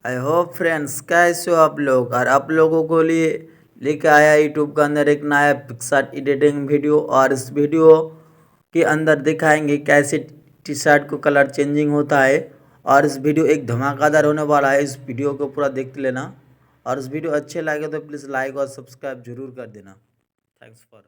I hope friends कैसे हो आप लोग। और आप लोगों को लिए लेके आया यूट्यूब के अंदर एक नया पिक्सार्ट एडिटिंग वीडियो। और इस वीडियो के अंदर दिखाएंगे कैसे टी शर्ट को कलर चेंजिंग होता है। और इस वीडियो एक धमाकेदार होने वाला है, इस वीडियो को पूरा देखते लेना। और इस वीडियो अच्छे लगे तो प्लीज़ लाइक और सब्सक्राइब जरूर कर देना। Thanks for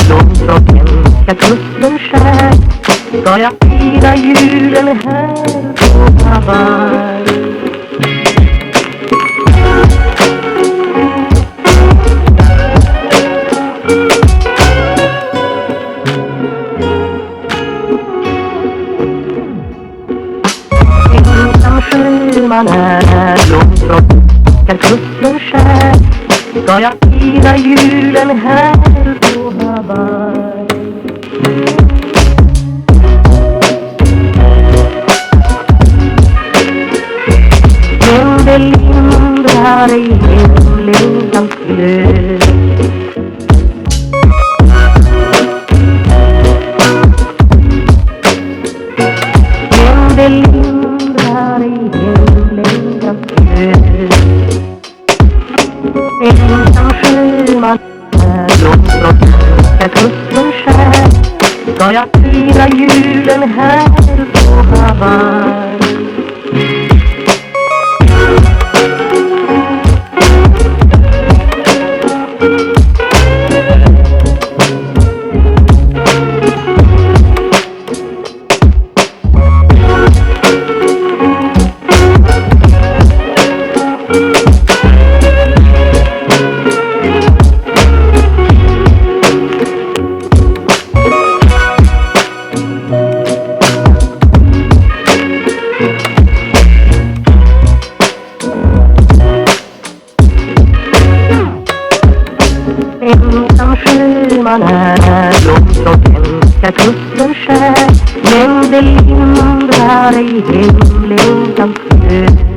långt från hemska kusten skär ska jag fira julen här på Hawaii. Ensam sjöman är långt från hemska kusten skär ska jag fira julen här på Hawaii. Men det lindrar ej hemlängtans glöd. Men det lindrar ej hemlängtans glöd. Ensam sjöman är långt från hemska kusten skär ska jag fira julen här på Hawaii. Ensam sjöman är långt från hemska kusten skär men det lindrar ej hemlängtans glöd.